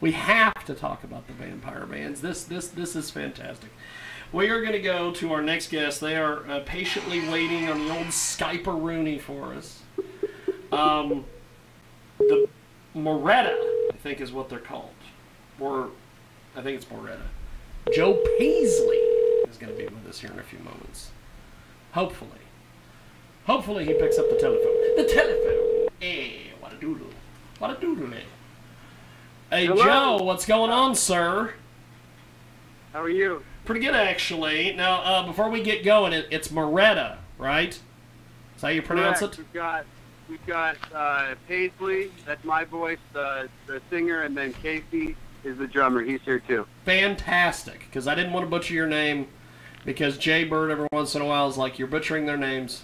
We have to talk about the vampire bands. This is fantastic. We are going to go to our next guest. They are patiently waiting on the old Skype-a-rooney for us. The Moretta, I think is what they're called. Or, I think it's Moretta. Joe Paisley is going to be with us here in a few moments. Hopefully. Hopefully he picks up the telephone. The telephone. Hey, what a doodle. What a doodle, man. Hey, hello. Joe, what's going on, sir? How are you? Pretty good, actually. Now, before we get going, it's Moretta, right? Is that how you pronounce Correct. it? We've got Paisley, that's my voice, the singer, and then Casey is the drummer. He's here too. Fantastic, because I didn't want to butcher your name, because Jay Bird every once in a while is like, you're butchering their names.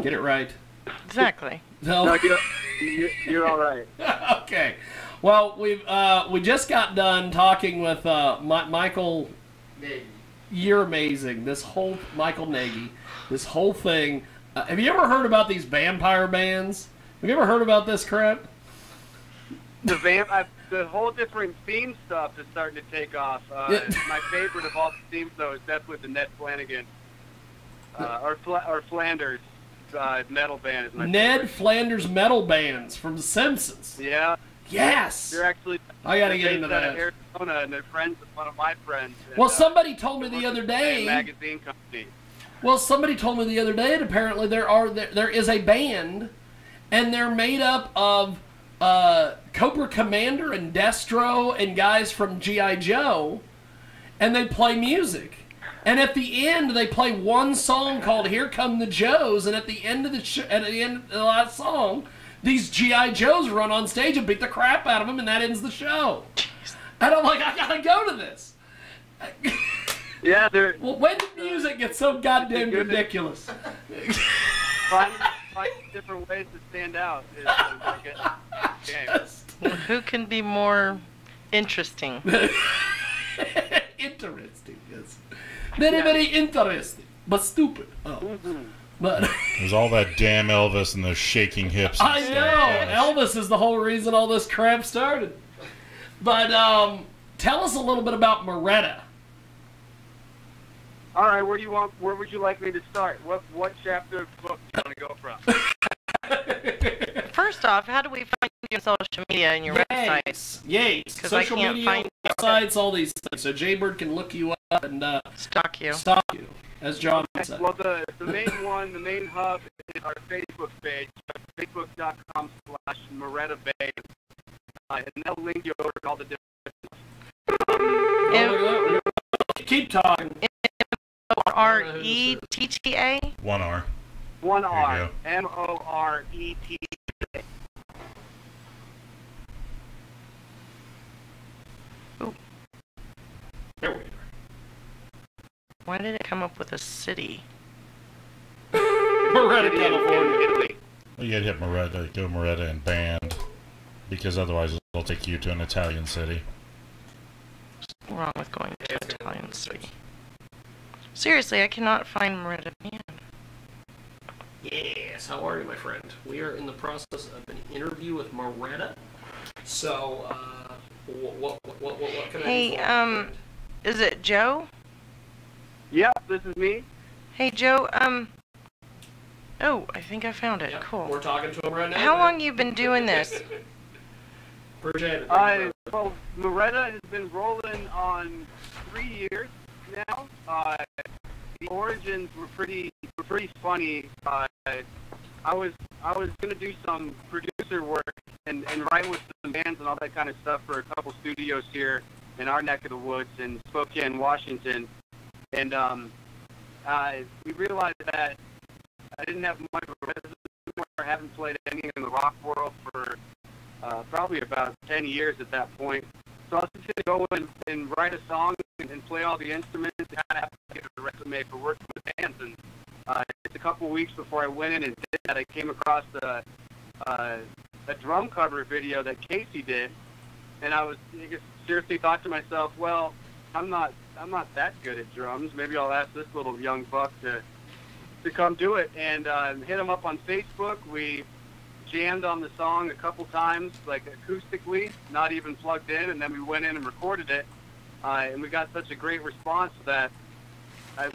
Get it right. Exactly. No, you're all right. Okay. Well, we just got done talking with Michael. You're amazing. This whole Michael Nagy, this whole thing. Have you ever heard about these vampire bands? Have you ever heard about this crap? The whole different theme stuff is starting to take off. My favorite of all the themes, though, is definitely the Ned Flanagan or Flanders metal band. Is my favorite. Flanders metal bands from The Simpsons. Yeah. Yes. They're actually. I got to get into that. Arizona, and they're friends with one of my friends. And, well, somebody told me the other day. Magazine company. Well, somebody told me the other day that apparently there is a band, and they're made up of Cobra Commander and Destro and guys from G.I. Joe, and they play music. And at the end, they play one song called "Here Come the Joes," and at the end of the last song, these G.I. Joes run on stage and beat the crap out of them, and that ends the show. And I'm like, I gotta go to this. Yeah, they're. Well, when did music get so goddamn ridiculous? Find different ways to stand out. Well, who can be more interesting? Interesting, yes. Very, very interesting, but stupid. Oh. Mm-hmm. But there's all that damn Elvis and the shaking hips. And I stuff. know. Elvis is the whole reason all this crap started. But tell us a little bit about Moretta. All right, where would you like me to start? What chapter of the book do you want to go from? First off, how do we find you on social media and your websites? Yes. Social media, websites, all these things. So Jaybird can look you up and stalk you, as John said. Well, the main hub is our Facebook page, facebook.com/Moretta Band, and that'll link you over to all the different. Keep talking. Moretta? One R. One R. Moretta. Ooh. There we are. Why did it come up with a city? Moretta, California. Italy. Well, you gotta hit Moretta, go Moretta and band, because otherwise it'll take you to an Italian city. What's wrong with going to an Italian city? Seriously, I cannot find Moretta Band. Yes, how are you, my friend? We are in the process of an interview with Moretta. So, what can I do? Is it Joe? Yep, this is me. Hey, Joe, oh, I think I found it. Yep, cool. We're talking to him right now. How long you been doing this? Appreciate it. Well, Moretta has been rolling on 3 years now. The origins were pretty funny. I was gonna do some producer work and write with some bands and all that kind of stuff for a couple studios here in our neck of the woods in Spokane, Washington, and we realized that I didn't have much of a resume. I haven't played anything in the rock world for probably about 10 years at that point. So I was just going to go and write a song and play all the instruments and kind of have to get a resume for working with bands. And just a couple weeks before I went in and did that, I came across a drum cover video that Casey did, and I just seriously thought to myself, well, I'm not that good at drums. Maybe I'll ask this little young buck to come do it. And hit him up on Facebook. We jammed on the song a couple times, like acoustically, not even plugged in, and then we went in and recorded it. And we got such a great response that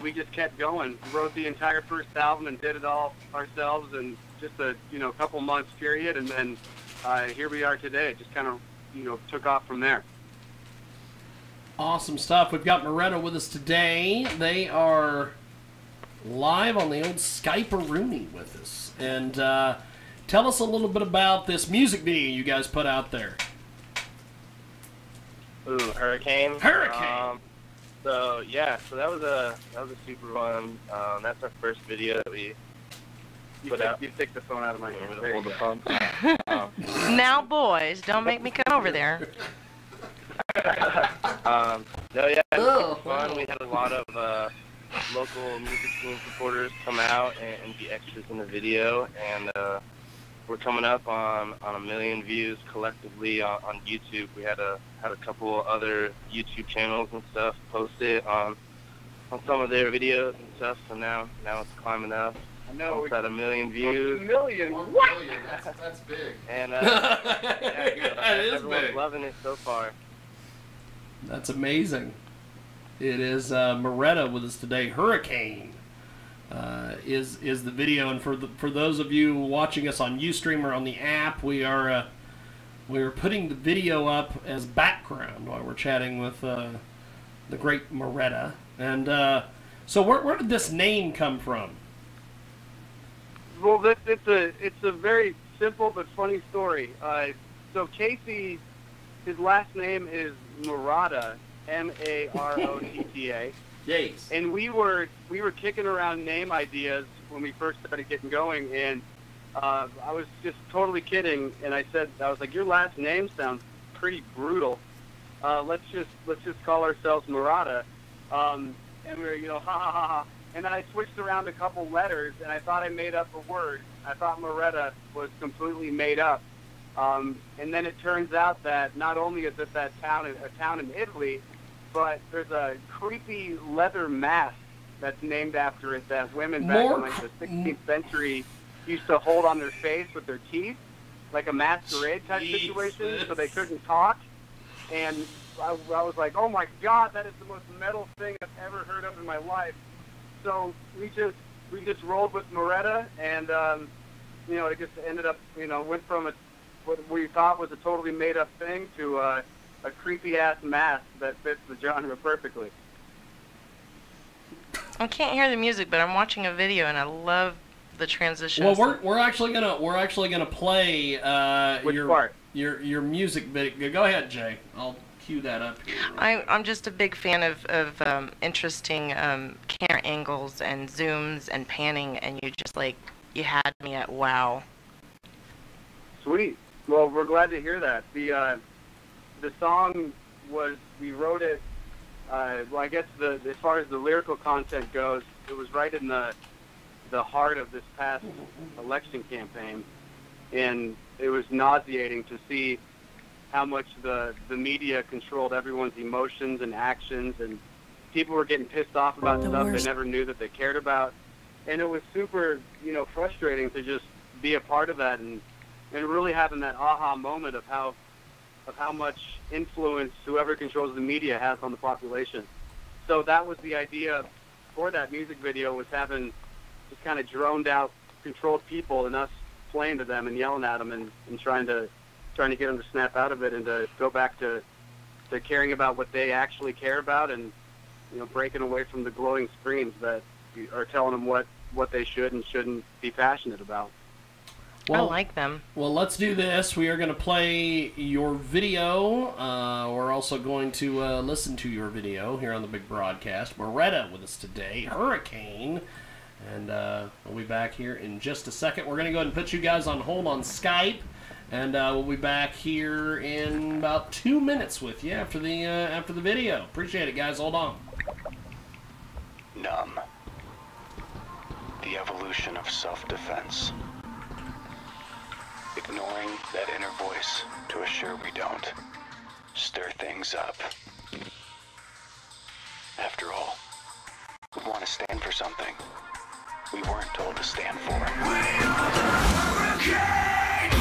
we just kept going. We wrote the entire first album and did it all ourselves in just a couple months period, and then here we are today. It just kind of took off from there. Awesome stuff. We've got Moretta with us today. They are live on the old Skype-a-rooney with us. And tell us a little bit about this music video you guys put out there. Ooh, Hurricane. Hurricane. So that was a super one. That's our first video that we put out. You take the phone out of my hand. Hold the phone. Now, boys, don't make me come over there. It was fun. We had a lot of local music scene supporters come out and be extras in the video, and we're coming up on 1 million views collectively on YouTube. We had a couple other YouTube channels and stuff post it on some of their videos and stuff. So now it's climbing up. I know. It's at 1 million views. 1 million. What? That's big. And That is everyone's big. loving it so far. That's amazing. It is Moretta with us today. Hurricane is the video, and for those of you watching us on Ustream or on the app, we're putting the video up as background while we're chatting with the great Moretta. And so where did this name come from? Well, it's a very simple but funny story. So Casey, his last name is Moretta, Marotta. Yes. And we were kicking around name ideas when we first started getting going, and I was just totally kidding, and I was like, your last name sounds pretty brutal. Let's just call ourselves Moretta. And we were, ha ha ha ha. And then I switched around a couple letters, and I thought I made up a word. I thought Moretta was completely made up. And then it turns out that not only is it a town in Italy, but there's a creepy leather mask that's named after it that women back in like the 16th century used to hold on their face with their teeth, like a masquerade type situation, so they couldn't talk. And I was like, oh my God, that is the most metal thing I've ever heard of in my life. So we just rolled with Moretta, and it just ended up, went from what we thought was a totally made up thing to a creepy ass mask that fits the genre perfectly. I can't hear the music, but I'm watching a video and I love the transitions. Well, we're actually gonna play Which part? your music video. Go ahead, Jay. I'll cue that up here. I'm just a big fan of interesting camera angles and zooms and panning, and you had me at wow. Sweet. Well, we're glad to hear that. The song we wrote it. Well, I guess as far as the lyrical content goes, it was right in the heart of this past election campaign, and it was nauseating to see how much the media controlled everyone's emotions and actions, and people were getting pissed off about stuff they never knew that they cared about, and it was super, frustrating to just be a part of that and really having that aha moment of how much influence whoever controls the media has on the population. So that was the idea for that music video, was having just kind of droned out, controlled people and us playing to them and yelling at them and trying to get them to snap out of it and to go back to caring about what they actually care about, and breaking away from the glowing screens that are telling them what they should and shouldn't be passionate about. Well, I like them. Well, let's do this. We are going to play your video. We're also going to listen to your video here on the big broadcast. Moretta with us today, Hurricane. And we'll be back here in just a second. We're going to go ahead and put you guys on hold on Skype. And we'll be back here in about 2 minutes with you after the video. Appreciate it, guys. Hold on. Numb. The evolution of self-defense. Ignoring that inner voice to assure we don't stir things up. After all, we want to stand for something we weren't told to stand for. We are the hurricane!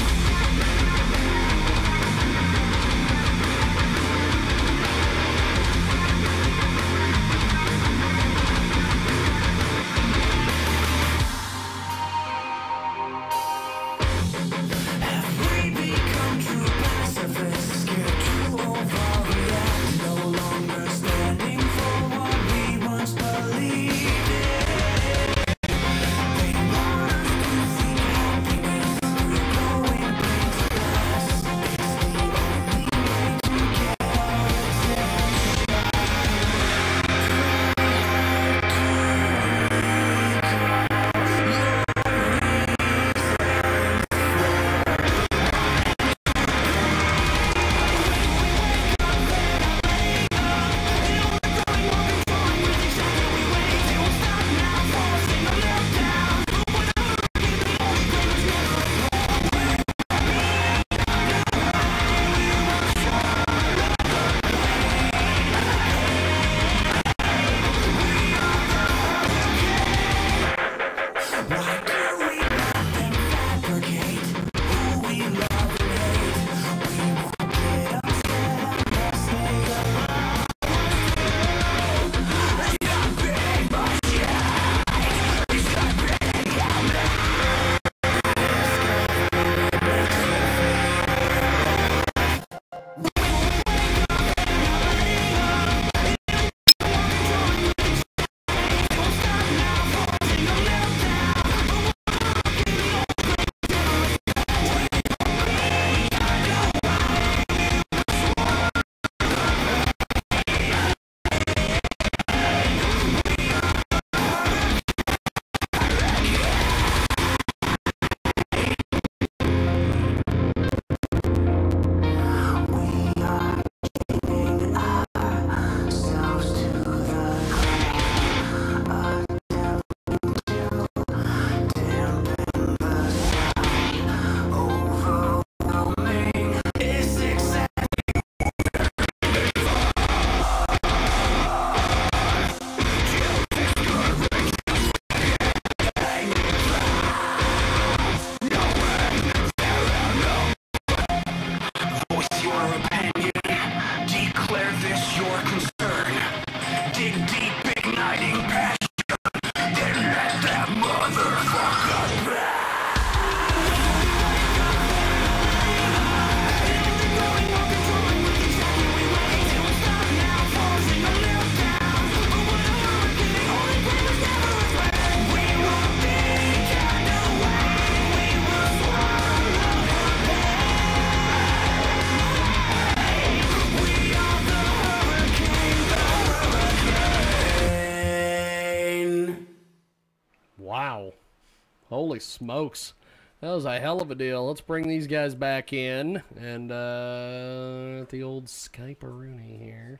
Holy smokes. That was a hell of a deal. Let's bring these guys back in. And the old Skype-a-rooney here.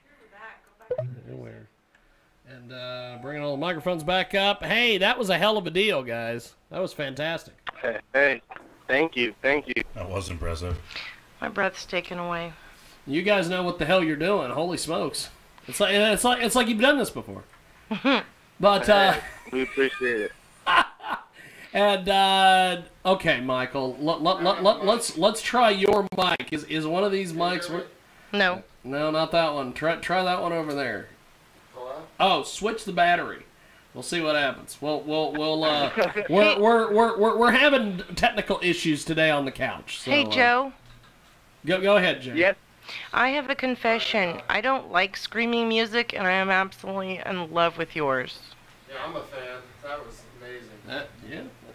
Where? And bringing all the microphones back up. Hey, that was a hell of a deal, guys. That was fantastic. Hey, thank you. That was impressive. My breath's taken away. You guys know what the hell you're doing. Holy smokes. It's like you've done this before. But we appreciate it. And okay, Michael, let's try your mic. Is one of these mics? No. No, not that one. Try that one over there. Oh, switch the battery. We'll see what happens. We're having technical issues today on the couch. So, Hey, Joe. Go ahead, Joe. Yes. I have a confession. I don't like screaming music, and I am absolutely in love with yours. Yeah, I'm a fan. That was amazing. That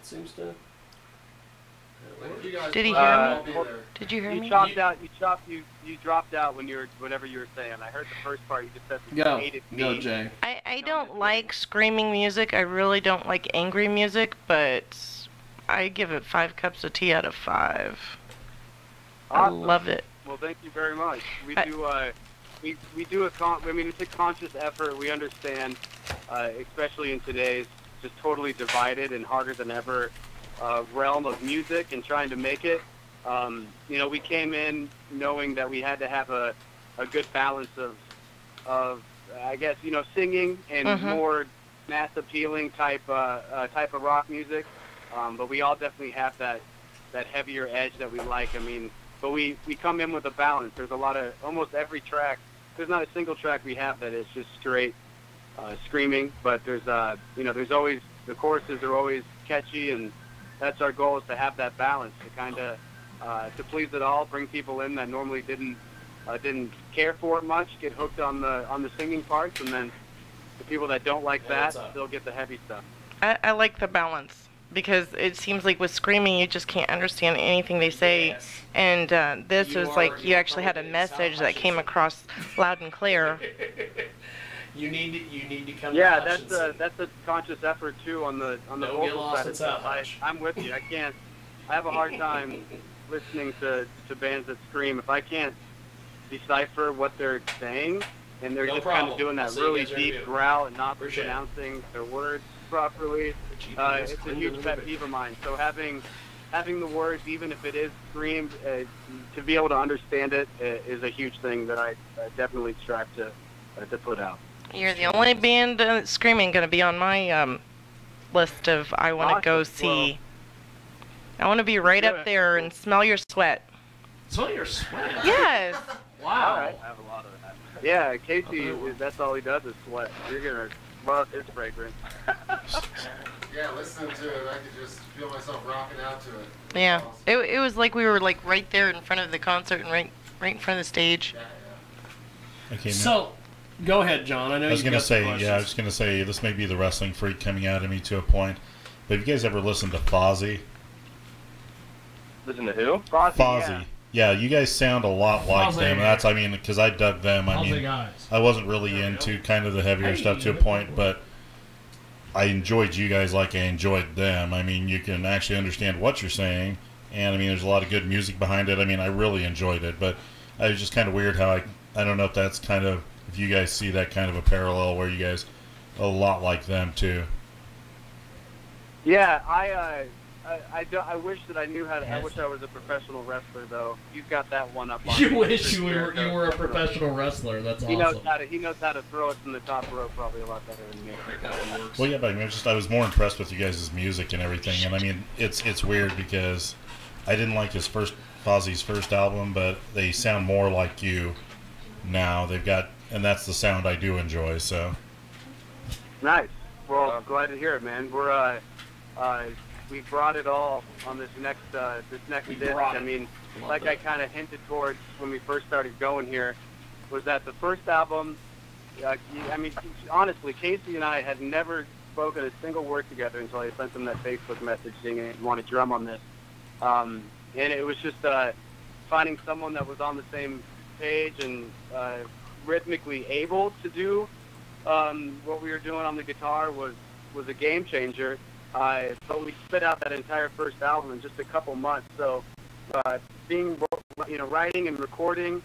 seems to. Like, if you guys Did he play, hear I'll me? be there. Did you hear You me? chopped out. You dropped out when whatever you were saying. I heard the first part. You just said that you hated me. Go, Jay. I don't like screaming music. I really don't like angry music, but I give it 5 cups of tea out of 5. Awesome. I love it. Well, thank you very much. We I- do. We do it's a conscious effort. We understand, especially in today's just totally divided and harder than ever realm of music and trying to make it. We came in knowing that we had to have a good balance of I guess singing and more mass appealing type of rock music. But we all definitely have that heavier edge that we like. I mean, but we come in with a balance. There's a lot of almost every track. There's not a single track we have that is just straight screaming. But there's there's always the choruses are always catchy, and that's our goal is to have that balance to kind of to please it all, bring people in that normally didn't care for it much, get hooked on the singing parts, and then the people that don't like that they'll get the heavy stuff. I like the balance because it seems like with screaming you just can't understand anything they say. Yes. And this was like you actually had a message that came across loud and clear. You need to come. Yeah, to that's a conscious effort too on the Don't get vocal lost side in of stuff. sound. I'm with you. I have a hard time listening to bands that scream. If I can't decipher what they're saying and they're No just problem. kind of doing I'll that see you really guys in deep review. growl and not Appreciate it. pronouncing their words properly, it's a huge pet peeve of mine. So having the words, even if it is screamed, to be able to understand it is a huge thing that I definitely strive to put out. You're the only band screaming going to be on my list of I want to go Awesome. see. I want to be right up Good. there and smell your sweat. So you're sweating. Yes. Wow. All right. I have a lot of that. Yeah, Casey, that's all he does is sweat. You're going to love his fragrance. Yeah, listening to it, I could just feel myself rocking out to it. Yeah. Awesome. It was like we were like right there in front of the concert and right in front of the stage. Yeah. Okay, now, So, go ahead, John. I know I was you've gonna got some say, questions. yeah, I was gonna say this may be the wrestling freak coming out of me to a point, but have you guys ever listened to Fozzy? Listen to who? Fozzy. Yeah, you guys sound a lot like Fozzy. them. That's, I mean, because I dug them. I How's mean, it, guys? I wasn't really into kind of the heavier stuff to a point, but I enjoyed you guys like I enjoyed them. I mean, you can actually understand what you're saying, and I mean, there's a lot of good music behind it. I mean, I really enjoyed it, but I was just kind of weird how I don't know if that's kind of, if you guys see that kind of a parallel where you guys a lot like them too. Yeah, I wish that I knew how to. I wish I was a professional wrestler, though. You've got that one up. On You me. wish you were a professional wrestler. That's He awesome. knows how to throw it from the top rope probably a lot better than me. Well, yeah, but I mean, I was more impressed with you guys' music and everything, and I mean, it's weird because I didn't like Fozzy's first album, but they sound more like you now. They've got, and that's the sound I do enjoy. So Nice. Well, I'm glad to hear it, man. We're we brought it all on this next disc. I mean, like I kind of hinted towards when we first started going here, was that the first album. I mean, honestly, Casey and I had never spoken a single word together until I sent him that Facebook message saying he wanted to drum on this. And it was just finding someone that was on the same page and rhythmically able to do what we were doing on the guitar was a game changer. but we spit out that entire first album in just a couple months. So writing and recording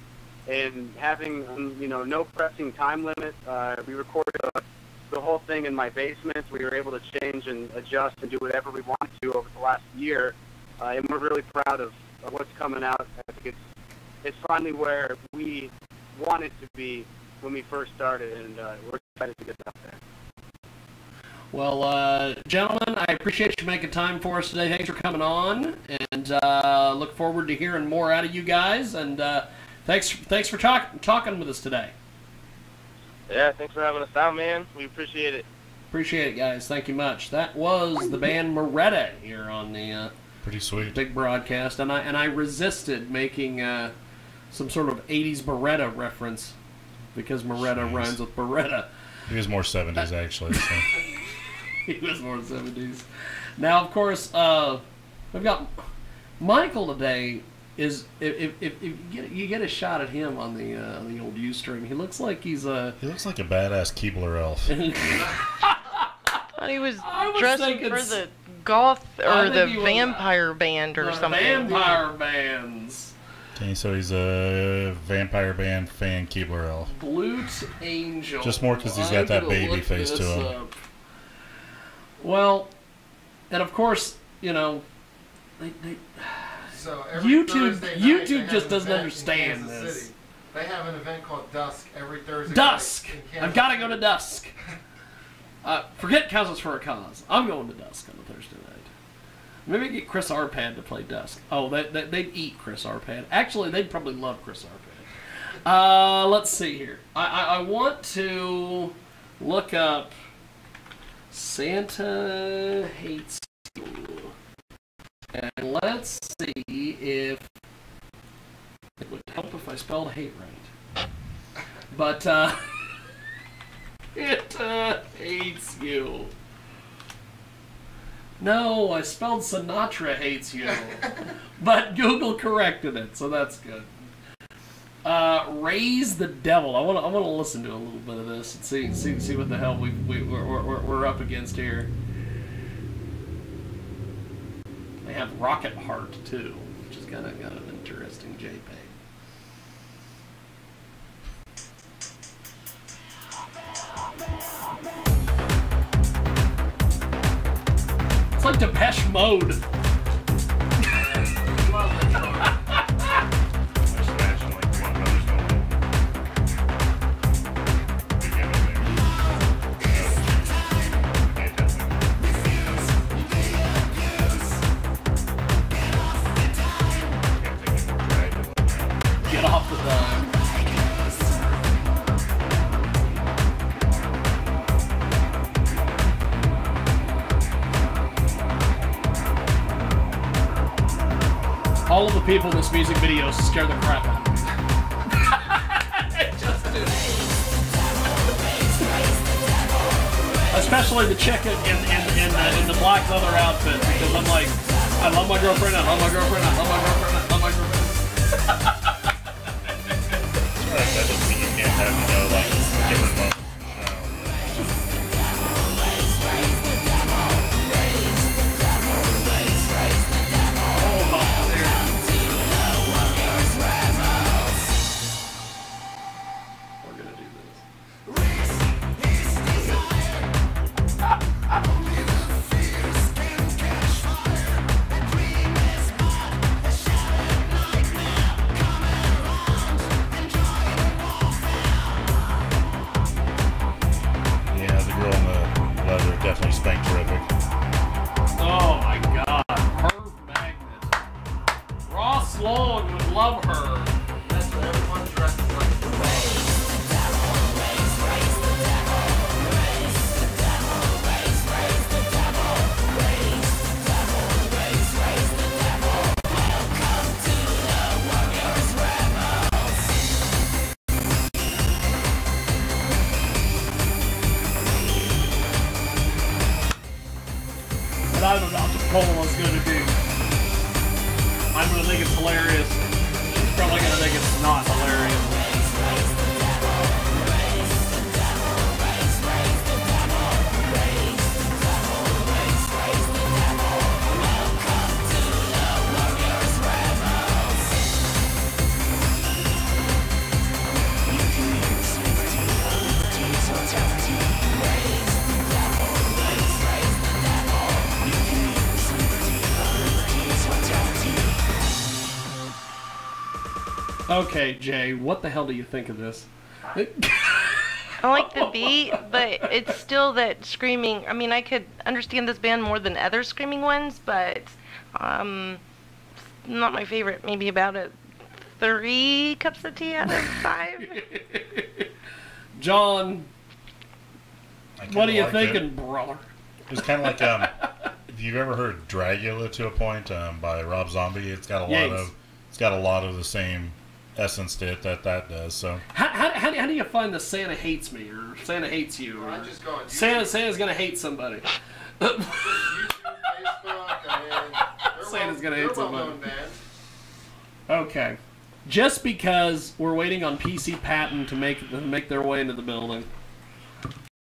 and having no pressing time limit, we recorded the whole thing in my basement. We were able to change and adjust and do whatever we wanted to over the last year, and we're really proud of what's coming out. I think it's finally where we wanted to be when we first started, and we're excited to get it out there. Well, gentlemen, I appreciate you making time for us today. Thanks for coming on, and look forward to hearing more out of you guys. And thanks for talking with us today. Yeah, thanks for having us out, man. We appreciate it. Appreciate it, guys. Thank you much. That was the band Moretta here on the pretty sweet big broadcast, and I resisted making some sort of 80s Moretta reference because Moretta rhymes with Beretta. He was more 70s, actually. So. He was more 70s. Now, of course, we've got Michael today. If you get a shot at him on the old Ustream, he looks like he's a... He looks like a badass Keebler elf. Thought he was dressing for the goth or the vampire band or something. Vampire bands. Okay, so he's a vampire band fan Keebler elf. Blute Angel. Just more because he's got that baby face to him. Well, and of course, they So YouTube just doesn't understand this. City. They have an event called Dusk every Thursday. Dusk! I've got to go to Dusk. Forget Cousins for a Cause. I'm going to Dusk on a Thursday night. Maybe get Chris Arpad to play Dusk. Oh, they'd eat Chris Arpad. Actually, they'd probably love Chris Arpad. Let's see here. I want to look up Santa Hates You. And let's see if it would help if I spelled hate right. But, it hates you. No, I spelled Sinatra hates you. But Google corrected it, so that's good. Raise the Devil. I want to listen to a little bit of this and see what the hell we're up against here. They have Rocket Heart too, which is got an interesting JPEG. It's like Depeche Mode. Get off the dime. All of the people in this music video scare the crap out of me. They just do. Especially the chick in the black leather outfit, because I'm like, I love my girlfriend, I love my girlfriend, I love my girlfriend, I love my girlfriend. That doesn't mean you can't have, different moments. We're gonna do this. Definitely spank terrific. Oh my god, her magnet. Ross Sloan would love her. That's what everyone dresses like. But I don't know what the poll is going to do. I'm going to think it's hilarious. She's probably going to think it's not hilarious. Okay, Jay, what the hell do you think of this? I like the beat, but it's still that screaming. I mean, I could understand this band more than other screaming ones, but not my favorite. Maybe about 3 cups of tea out of 5. John, what are you thinking, brother? It's kind of like if you've ever heard Dragula to a Point by Rob Zombie, it's got a lot of the same essence to it that does. So how do you find the Santa hates me or Santa hates you? Or Santa's gonna hate somebody. YouTube, Facebook, Santa's gonna hate somebody. well-known band. Okay, just because we're waiting on PC Patton to make their way into the building.